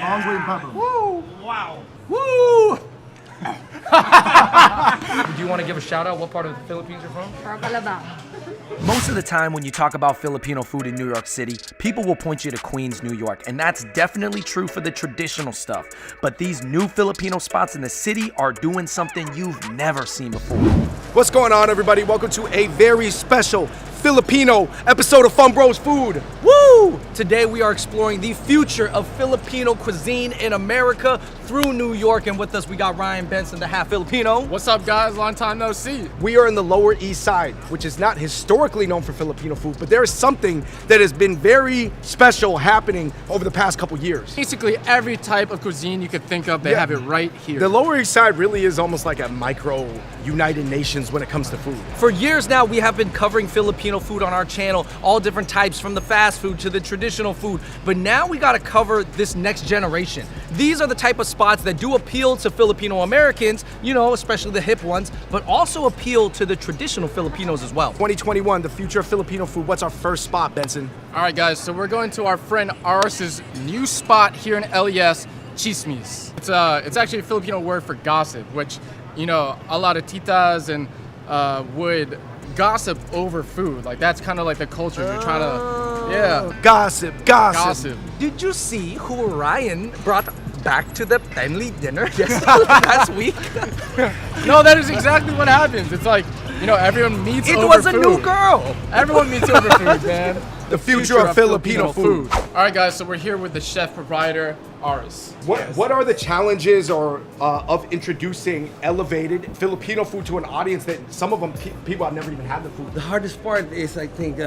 Long green pepper. Woo! Wow. Woo! Do you want to give a shout out? What part of the Philippines you're from? Most of the time when you talk about Filipino food in New York City, people will point you to Queens, New York, and that's definitely true for the traditional stuff. But these new Filipino spots in the city are doing something you've never seen before. What's going on, everybody? Welcome to a very special Filipino episode of Fun Bros Food. Woo! Today we are exploring the future of Filipino cuisine in America through New York, and with us we got Ryan Benson, the half Filipino. What's up, guys? Long time no see. We are in the Lower East Side, which is not historically known for Filipino food, but there is something that has been very special happening over the past couple years. Basically, every type of cuisine you could think of, they have it right here. The Lower East Side really is almost like a micro United Nations when it comes to food. For years now, we have been covering Filipino food on our channel, all different types, from the fast food to the traditional food. But now we gotta cover this next generation. These are the type of spots that do appeal to Filipino Americans, you know, especially the hip ones, but also appeal to the traditional Filipinos as well. 2021, the future of Filipino food. What's our first spot, Benson? All right, guys, so we're going to our friend Aris's new spot here in LES, Chismis. It's actually a Filipino word for gossip, which, you know, a lot of titas and would gossip over food. Like, that's kind of like the culture you're trying to, yeah. Gossip. Did you see who Ryan brought back to the family dinner last week? No, that is exactly what happens. It's like, you know, everyone meets over food. It was a new girl. Everyone meets over food, man. The future of Filipino food. All right, guys, so we're here with the chef proprietor, Aris. What are the challenges of introducing elevated Filipino food to an audience that some of them people have never even had the food? The hardest part is, I think,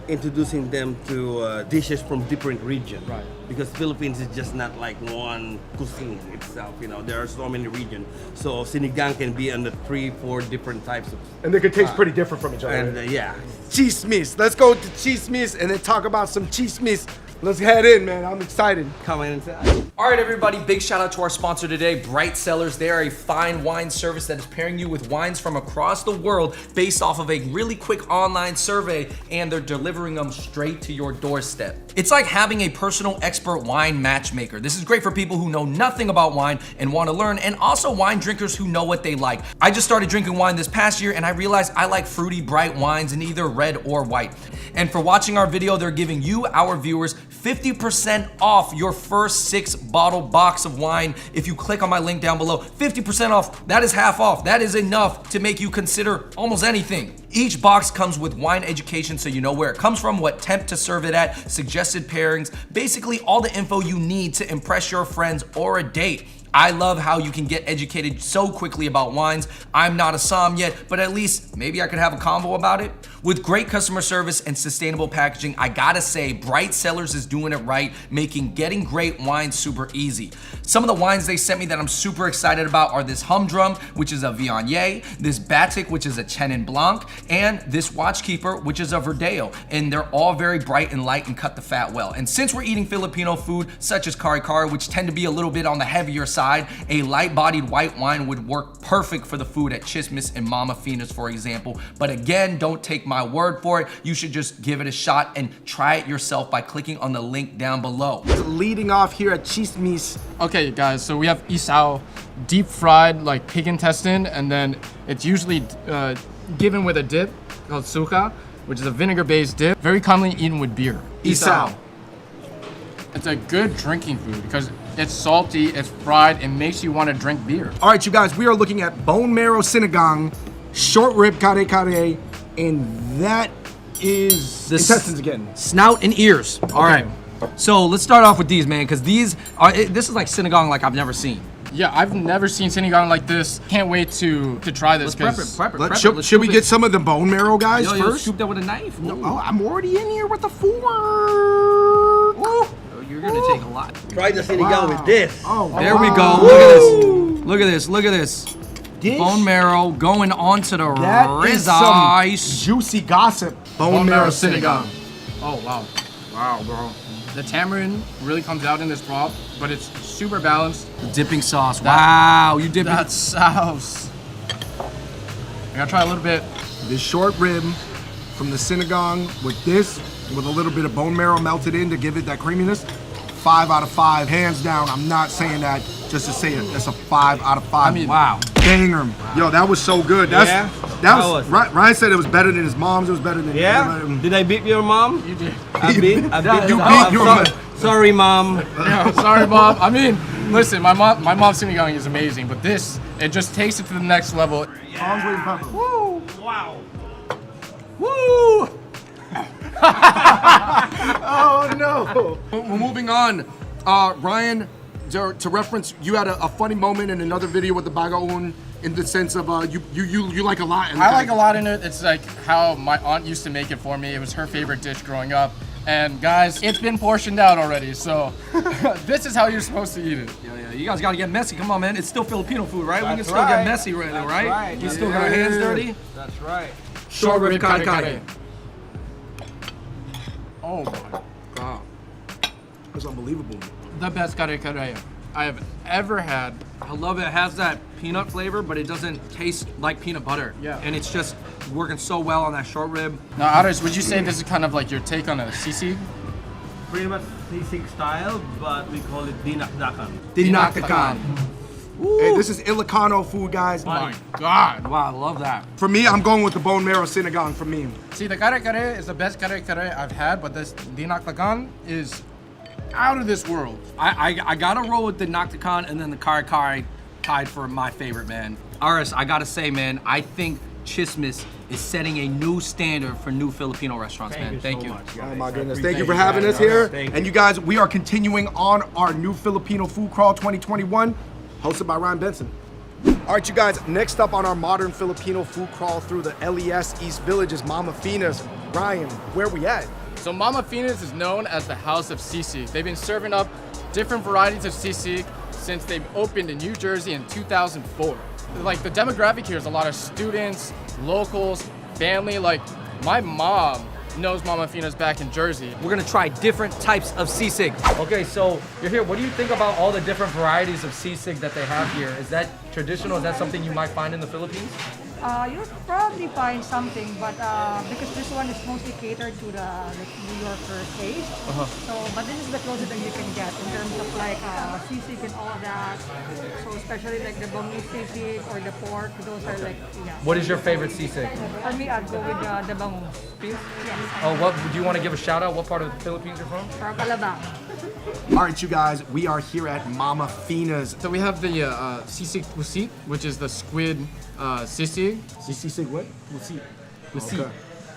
introducing them to dishes from different regions. Right. Because Philippines is just not like one cuisine itself. You know, there are so many regions. So sinigang can be under 3-4 different types of. And they could taste pretty different from each other. And yeah. Chismis. Let's go to Chismis and then talk about some chismis. Let's head in, man. I'm excited. Come in inside. All right, everybody, big shout out to our sponsor today, Bright Cellars. They are a fine wine service that is pairing you with wines from across the world based off of a really quick online survey, and they're delivering them straight to your doorstep. It's like having a personal expert wine matchmaker. This is great for people who know nothing about wine and want to learn, and also wine drinkers who know what they like. I just started drinking wine this past year, and I realized I like fruity, bright wines in either red or white. And for watching our video, they're giving you, our viewers, 50% off your first 6-bottle box of wine. If you click on my link down below, 50% off, that is half off. That is enough to make you consider almost anything. Each box comes with wine education so you know where it comes from, what temp to serve it at, suggested pairings, basically all the info you need to impress your friends or a date. I love how you can get educated so quickly about wines. I'm not a som yet, but at least maybe I could have a convo about it. With great customer service and sustainable packaging, I gotta say, Bright Cellars is doing it right, making getting great wine super easy. Some of the wines they sent me that I'm super excited about are this Humdrum, which is a Viognier, this Batik, which is a Chenin Blanc, and this Watchkeeper, which is a Verdeo. And they're all very bright and light and cut the fat well. And since we're eating Filipino food, such as kare-kare, which tend to be a little bit on the heavier side, a light-bodied white wine would work perfect for the food at Chismis and Mama Fina's, for example. But again, don't take my word for it. You should just give it a shot and try it yourself by clicking on the link down below. Leading off here at Chismis. Okay, guys, so we have isao, deep fried like pig intestine, and then it's usually given with a dip called suka, which is a vinegar-based dip, very commonly eaten with beer. Isao. It's a good drinking food because it's salty, it's fried, it makes you want to drink beer. All right, you guys, we are looking at bone marrow sinigang, short rib kare-kare, and that is This intestines again. Snout and ears. All right. So let's start off with these, man, because these are, this is like sinigang like I've never seen. Yeah, I've never seen sinigang like this. Can't wait to try this. Should we get some of the bone marrow, guys, yo, first? Scoop that with a knife. No, oh, I'm already in here with the fork. Oh, you're gonna take a lot. Try the sinigang with this. Oh, There we go. Look at this. Look at this. Look at this. Bone marrow going onto the ribeye. Juicy gossip. Bone marrow sinigang. Oh, wow. Wow, bro. The tamarind really comes out in this broth, but it's super balanced. The dipping sauce. Wow, you dipping that sauce. I gotta try a little bit. This short rib from the sinigang with this, with a little bit of bone marrow melted in to give it that creaminess. 5 out of 5, hands down. I'm not saying that just to say it. That's a 5 out of 5. I mean, Wow. Banger. Yo, that was so good. That How was was it? Ryan said it was better than his mom's. It was better than Did I beat your mom? You did. I beat You beat your mom. Sorry, mom. Yeah, sorry, Mom. I mean, listen, my mom's sinigang is amazing, but this, it just takes it to the next level. Woo! Wow. Woo! Oh no! We're moving on. Ryan, to reference, you had a funny moment in another video with the bagaon in the sense of you like a lot. I like a lot in it. It's like how my aunt used to make it for me. It was her favorite dish growing up. And guys, it's been portioned out already, so this is how you're supposed to eat it. Yeah, you guys gotta get messy. Come on, man. It's still Filipino food, right? We can still right. get messy right now, right? right. We still got our hands dirty. That's right. Short rib kare kare. Oh my god. It's unbelievable. The best kare kare I have ever had. I love it. It has that peanut flavor, but it doesn't taste like peanut butter. Yeah. And it's just working so well on that short rib. Now, Aris, would you say this is kind of like your take on a sisig? Pretty much sisig style, but we call it dinakdakan. Dinakdakan. Hey, this is Ilocano food, guys. Oh my god. Wow, I love that. For me, I'm going with the bone marrow sinigang. For me, See, the kare kare is the best kare kare I've had, but this dinakdakan is out of this world. I gotta roll with the Nocticon and then the kare kare tied for my favorite, man. Aris, I gotta say, man, I think Chismis is setting a new standard for new Filipino restaurants, man. Thank you. oh my goodness, thank you for having us here. And you guys, we are continuing on our new Filipino Food Crawl 2021, hosted by Ryan Benson. All right, you guys, next up on our modern Filipino food crawl through the LES East Village is Mama Fina's. Ryan, where we at? So Mama Fina's is known as the House of Sisig. They've been serving up different varieties of sisig since they've opened in New Jersey in 2004. Like the demographic here is a lot of students, locals, family. Like my mom knows Mama Fina's back in Jersey. We're gonna try different types of sisig. Okay, so you're here. What do you think about all the different varieties of sisig that they have here? Is that traditional? Is that something you might find in the Philippines? You'll probably find something, but because this one is mostly catered to the New Yorker taste. So, but this is the closest that you can get in terms of like sisig and all that. So, especially like the boneless sisig or the pork, those are like, yeah. What is your favorite sisig? For me, I'd go with the bangus. Yes. Oh, what do you want to give a shout out? What part of the Philippines you're from? Or Calabang. All right, you guys, we are here at Mama Fina's. So we have the sisig pusit, which is the squid sisig. Sisig what? Pusit. Okay.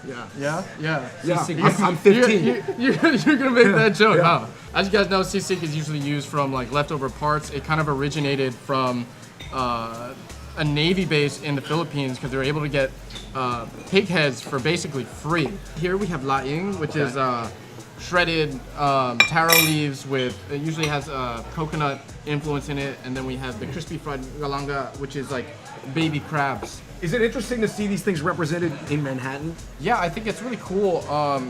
Yeah. Yeah? Yeah. Yeah, I'm 15. You're gonna make that joke, huh? As you guys know, sisig is usually used from like leftover parts. It kind of originated from a Navy base in the Philippines because they were able to get pig heads for basically free. Here we have laing, which is shredded taro leaves with, it usually has coconut influence in it, and then we have the crispy fried galanga, which is like baby crabs. Is it interesting to see these things represented in Manhattan? Yeah, I think it's really cool,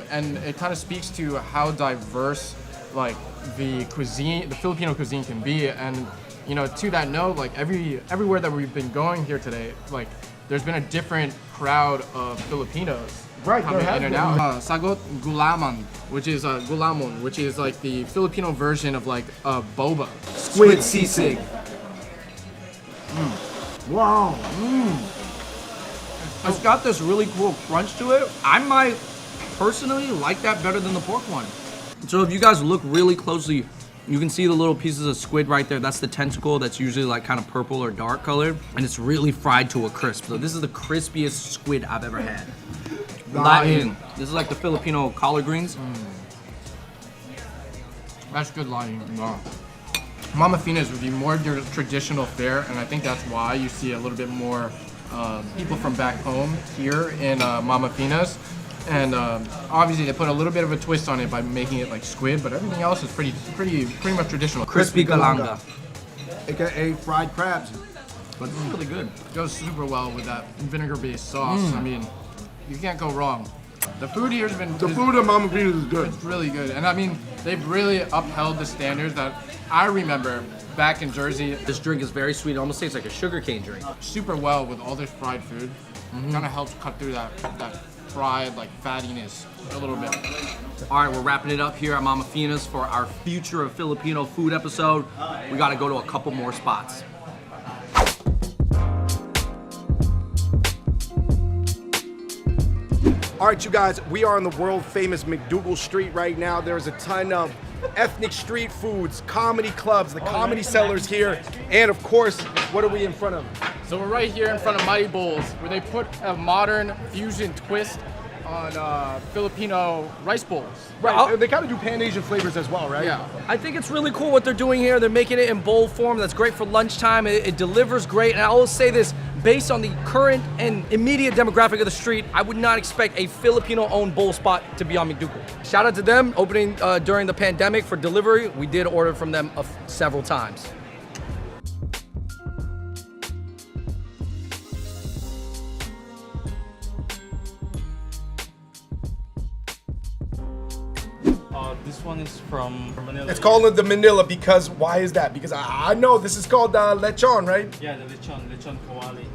and it kind of speaks to how diverse like the cuisine, the Filipino cuisine can be. And you know, to that note, like everywhere that we've been going here today, like there's been a different crowd of Filipinos coming in and out. Sagot gulaman, which is gulamon, which is like the Filipino version of like boba. Squid sisig. Wow. It's got this really cool crunch to it. I might personally like that better than the pork one. So if you guys look really closely, you can see the little pieces of squid right there. That's the tentacle that's usually like kind of purple or dark colored. And it's really fried to a crisp. So this is the crispiest squid I've ever had. Laing. This is like the Filipino collard greens. That's good lying. Wow. Mama Fina's would be more your traditional fare, and I think that's why you see a little bit more people from back home here in Mama Fina's. And obviously they put a little bit of a twist on it by making it like squid, but everything else is pretty much traditional. Crispy galanga. AKA fried crabs. But this is really good. It goes super well with that vinegar-based sauce. I mean, you can't go wrong. The food here's been The food at Mama Fina's is good. it's really good, and I mean they've really upheld the standards that I remember back in Jersey. This drink is very sweet. It almost tastes like a sugarcane drink. Super well with all this fried food. Kind of helps cut through that fried like fattiness a little bit. All right, we're wrapping it up here at Mama Fina's for our Future of Filipino Food episode. We got to go to a couple more spots. All right, you guys, we are on the world famous McDougal Street right now. There's a ton of ethnic street foods, comedy clubs, the comedy sellers here, and of course, what are we in front of? So we're right here in front of Mighty Bowls, where they put a modern fusion twist on Filipino rice bowls. Right, they kind of do Pan-Asian flavors as well, right? Yeah. I think it's really cool what they're doing here. They're making it in bowl form. That's great for lunchtime. It delivers great. And I will say this, based on the current and immediate demographic of the street, I would not expect a Filipino-owned bowl spot to be on McDougal. Shout out to them, opening during the pandemic for delivery. We did order from them several times. This one is from Manila. It's called the Manila because, why is that? Because I know this is called lechon, right? Yeah, the lechon kawali.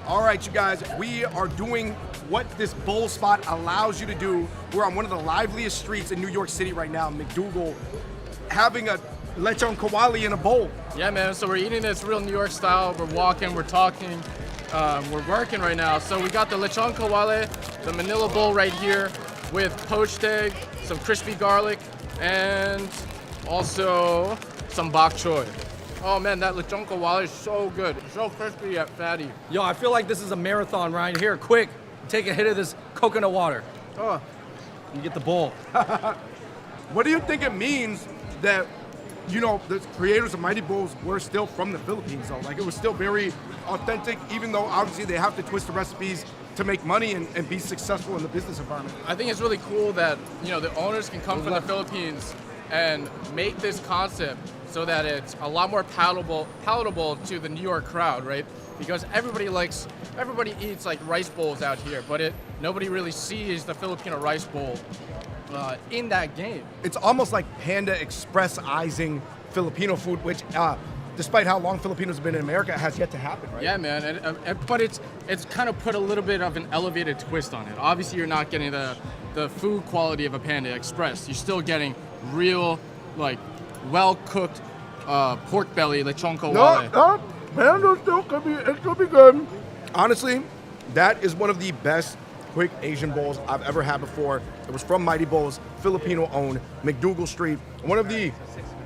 All right, you guys, we are doing what this bowl spot allows you to do. We're on one of the liveliest streets in New York City right now, McDougal, having a lechon kawali in a bowl. Yeah, man, so we're eating this real New York style. We're walking, we're talking, we're working right now. So we got the lechon kawali, the Manila bowl right here with poached egg, some crispy garlic, and also some bok choy. Oh man, that lechon kawali is so good. So crispy yet fatty. Yo, I feel like this is a marathon right here. Quick, take a hit of this coconut water. Oh, You get the bowl. What do you think it means that, you know, the creators of Mighty Bowls were still from the Philippines though? Like it was still very authentic, even though obviously they have to twist the recipes to make money and be successful in the business environment. I think it's really cool that, you know, the owners can come from the Philippines and make this concept so that it's a lot more palatable to the New York crowd, right? Because everybody eats like rice bowls out here, but nobody really sees the Filipino rice bowl in that game. It's almost like Panda Express-izing Filipino food, which despite how long Filipinos have been in America, has yet to happen, right? Yeah, man, but it's kind of put a little bit of an elevated twist on it. Obviously, you're not getting the food quality of a Panda Express. You're still getting real, like, well-cooked pork belly lechon kawali. No, Panda still could be good. Honestly, that is one of the best quick Asian bowls I've ever had before. It was from Mighty Bowls, Filipino-owned, McDougal Street. One of the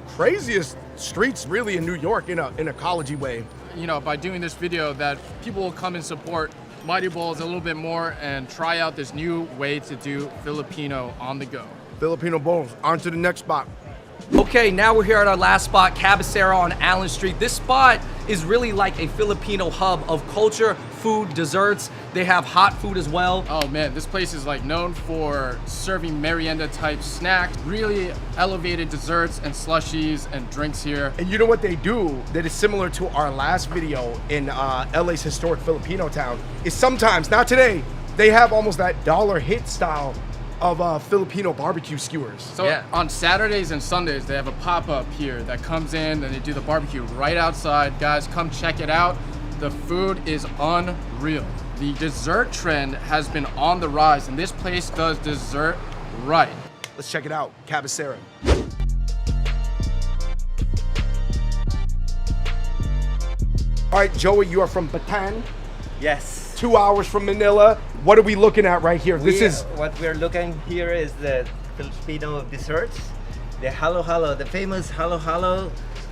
craziest streets really in New York in a ecology way. You know, by doing this video, that people will come and support Mighty Bowls a little bit more and try out this new way to do Filipino on the go. Filipino bowls. On to the next spot. Okay, now we're here at our last spot, Cabecera on Allen Street. This spot is really like a Filipino hub of culture, food, desserts. They have hot food as well. Oh man, this place is like known for serving merienda type snacks, really elevated desserts and slushies and drinks here. And you know what they do that is similar to our last video in LA's historic Filipino town is sometimes, not today, they have almost that dollar hit style of Filipino barbecue skewers. So Yeah. on Saturdays and Sundays, they have a pop-up here that comes in and they do the barbecue right outside. Guys, come check it out. The food is unreal. The dessert trend has been on the rise, and this place does dessert right. Let's check it out, Cabecera. All right, Joey, you are from Bataan, Yes. 2 hours from Manila. What are we looking at right here? What we're looking here is the Filipino desserts, the halo halo, the famous halo halo,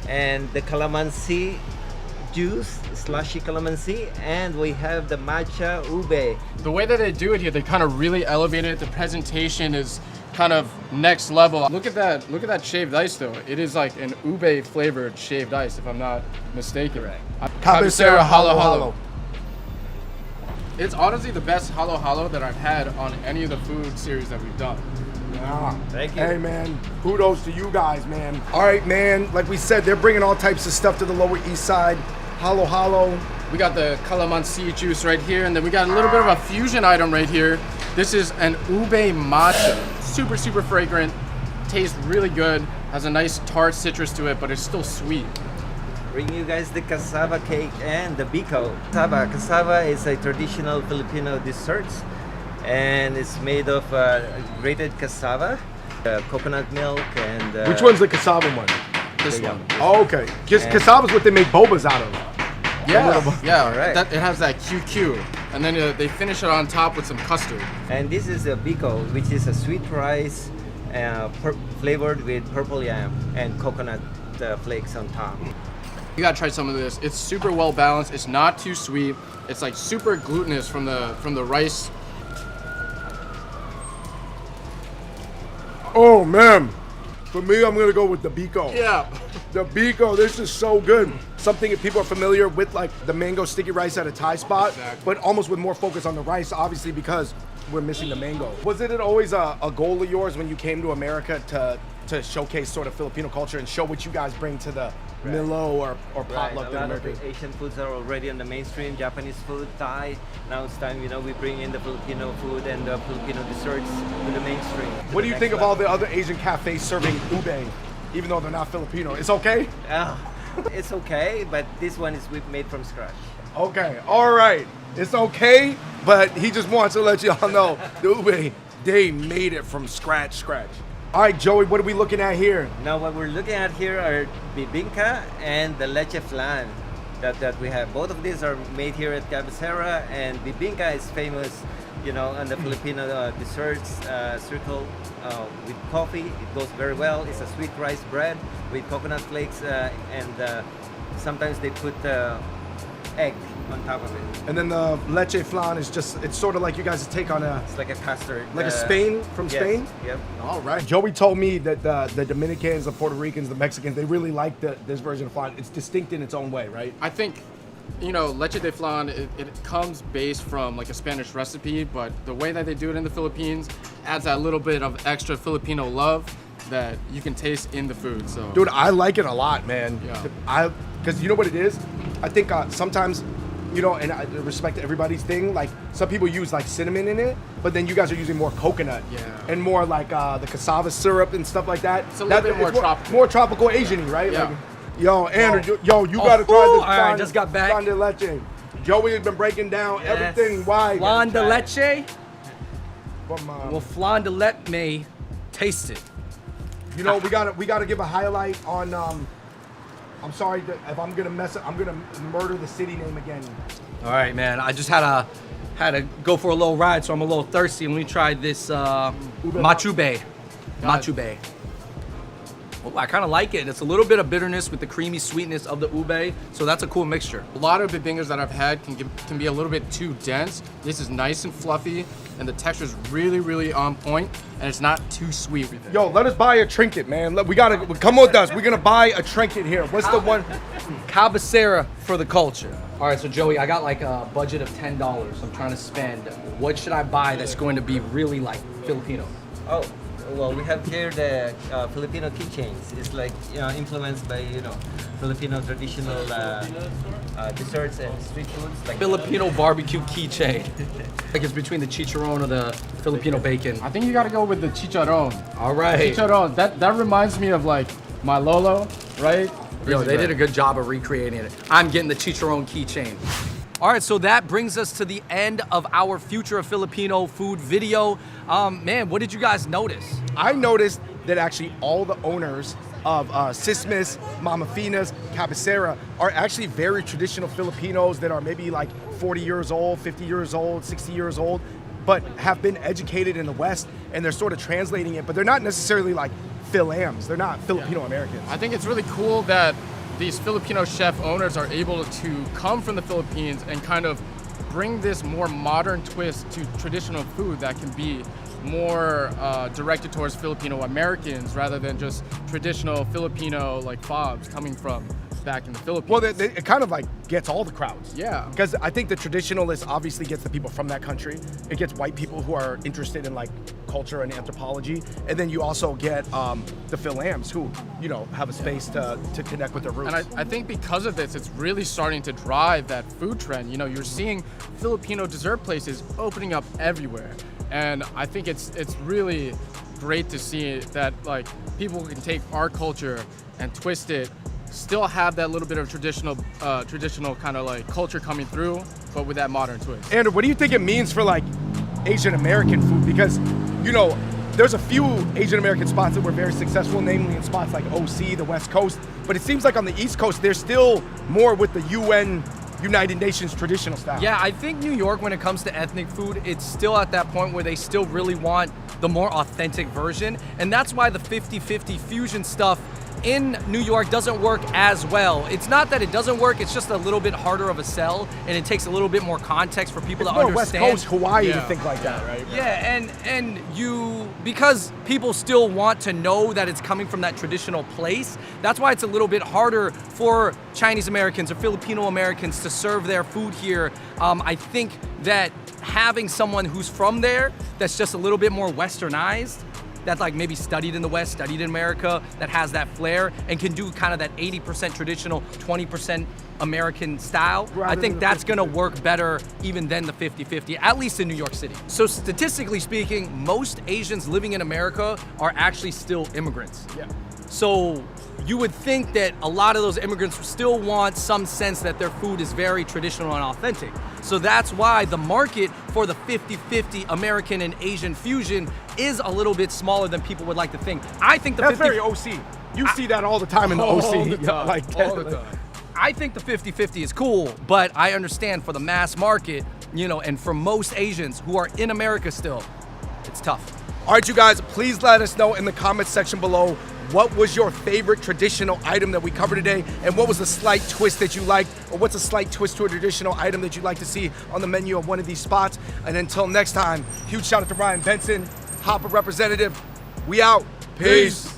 and the calamansi juice, slushy calamansi, and we have the matcha ube. The way that they do it here, they kind of really elevate it. The presentation is kind of next level. Look at that shaved ice though. It is like an ube flavored shaved ice, if I'm not mistaken. Correct. Cabecera halo halo. It's honestly the best halo halo that I've had on any of the food series that we've done. Ah, Thank you. Hey man, kudos to you guys, man. All right, man, like we said, they're bringing all types of stuff to the Lower East Side. Halo halo. We got the calamansi juice right here, and then we got a little bit of a fusion item right here. This is an ube matcha. Super, super fragrant. Tastes really good. Has a nice tart citrus to it, but it's still sweet. Bring you guys the cassava cake and the biko. Cassava is a traditional Filipino dessert. and it's made of grated cassava, coconut milk, and Which one's the cassava one? This one. Oh, okay. Cassava's what they make bobas out of. Yeah, Alright. It has that QQ, and then they finish it on top with some custard. And this is a biko, which is a sweet rice flavored with purple yam and coconut flakes on top. You gotta try some of this. It's super well balanced. It's not too sweet. It's like super glutinous from the rice. Oh man, for me, I'm gonna go with the biko. Yeah. The biko, this is so good. Something that people are familiar with, like the mango sticky rice at a Thai spot, Exactly. but almost with more focus on the rice, obviously because we're missing the mango. Was it always a goal of yours when you came to America to showcase sort of Filipino culture and show what you guys bring to the Milo or Right, potluck a that lot of America? the Asian foods are already on the mainstream. Japanese food, Thai. Now it's time, we bring in the Filipino food and the Filipino desserts to the mainstream. What do you think of all the other Asian cafes serving ube, even though they're not Filipino? It's okay? It's okay, but this one is made from scratch. Okay, all right. It's okay, but he just wants to let y'all know the ube, they made it from scratch. All right, Joey, what are we looking at here? Now what we're looking at here are bibingka and the leche flan that we have. Both of these are made here at Cabecera, and bibingka is famous, on the Filipino desserts circle with coffee. It goes very well. It's a sweet rice bread with coconut flakes and sometimes they put egg on top of it. And then the leche flan is it's sort of like you guys' take on It's like a custard. like a Spain from yes, Spain? Yep. All right. Joey told me that the Dominicans, the Puerto Ricans, the Mexicans, they really like this version of flan. It's distinct in its own way, right? I think, leche de flan, it comes based from like a Spanish recipe, but the way that they do it in the Philippines adds that little bit of extra Filipino love that you can taste in the food. So, Dude, I like it a lot, man. Yeah. Because you know what it is? I think sometimes, and I respect everybody's thing, like some people use like cinnamon in it, but then you guys are using more coconut. Yeah. And more like the cassava syrup and stuff like that. It's a little bit more tropical. More tropical Asian-y, right? Yeah. Like, yo, Andrew, you gotta try this. All right, just got back. Flan de leche. Joey has been breaking down everything. Why? Flan de leche. From, Well, flan de let me taste it. we gotta give a highlight on. I'm sorry if I'm gonna mess up. I'm gonna murder the city name again. All right, man. I just had to go for a little ride, so I'm a little thirsty. Let me try this machube. Machube. Oh, I kind of like it. It's a little bit of bitterness with the creamy sweetness of the ube, so that's a cool mixture. a lot of bibingas that I've had can be a little bit too dense. This is nice and fluffy, and the texture is really, really on point, and it's not too sweet. Yo, let us buy a trinket, man. We gotta come with us. We're gonna buy a trinket here. What's the one? Cabecera for the culture. All right, so Joey, I got like a budget of $10. I'm trying to spend. What should I buy that's going to be really like Filipino? Oh, well, we have here the Filipino keychains. It's like influenced by Filipino traditional desserts and street foods like Filipino barbecue keychain. Like it's between the chicharron or the Filipino bacon. I think you gotta go with the chicharron. All right. Chicharron, that reminds me of like my Lolo, right? Yo, they did a good job of recreating it. I'm getting the chicharron keychain. All right, so that brings us to the end of our Future of Filipino Food video. Man, what did you guys notice? I noticed that actually all the owners of Sismis, Mama Fina's, Cabecera are actually very traditional Filipinos that are maybe like 40 years old, 50 years old, 60 years old, but have been educated in the West, and they're sort of translating it, but they're not necessarily like Phil-Ams. They're not Filipino Americans. I think it's really cool that these Filipino chef owners are able to come from the Philippines and kind of bring this more modern twist to traditional food that can be more directed towards Filipino Americans rather than just traditional Filipino like fobs coming from back in the Philippines. Well, it kind of like gets all the crowds. Yeah. Because I think the traditionalist obviously gets the people from that country. It gets white people who are interested in like culture and anthropology. And then you also get the Phil-Ams who, have a space to connect with their roots. And I think because of this, it's really starting to drive that food trend. You're seeing Filipino dessert places opening up everywhere. And I think it's really great to see that like people can take our culture and twist it, still have that little bit of traditional kind of like culture coming through, but with that modern twist. Andrew, what do you think it means for like Asian American food? Because, you know, there's a few Asian American spots that were very successful, namely in spots like OC, the West Coast. But it seems like on the East Coast, there's still more with the United Nations traditional style. Yeah, I think New York, when it comes to ethnic food, it's still at that point where they still really want the more authentic version. And that's why the 50-50 fusion stuff in New York doesn't work as well. It's not that it doesn't work, it's just a little bit harder of a sell, and it takes a little bit more context for people It's to more understand. West Coast, Hawaii to think like that, right? Yeah, and you, because people still want to know that it's coming from that traditional place, that's why it's a little bit harder for Chinese Americans or Filipino Americans to serve their food here. I think that having someone who's from there that's just a little bit more westernized, that like maybe studied in the West, studied in America, that has that flair and can do kind of that 80% traditional, 20% American style, I think that's gonna work better even than the 50-50, at least in New York City. So statistically speaking, most Asians living in America are actually still immigrants. Yeah. So you would think that a lot of those immigrants still want some sense that their food is very traditional and authentic. So that's why the market for the 50-50 American and Asian fusion is a little bit smaller than people would like to think. I think the That's very OC. You see that all the time in the OC. all the time, like, all the time. I think the 50-50 is cool, but I understand for the mass market, you know, and for most Asians who are in America still, it's tough. All right, you guys, please let us know in the comments section below what was your favorite traditional item that we covered today, and what was the slight twist that you liked, or what's a slight twist to a traditional item that you'd like to see on the menu of one of these spots. And until next time, huge shout out to Ryan Benson, Hopper representative. We out. Peace.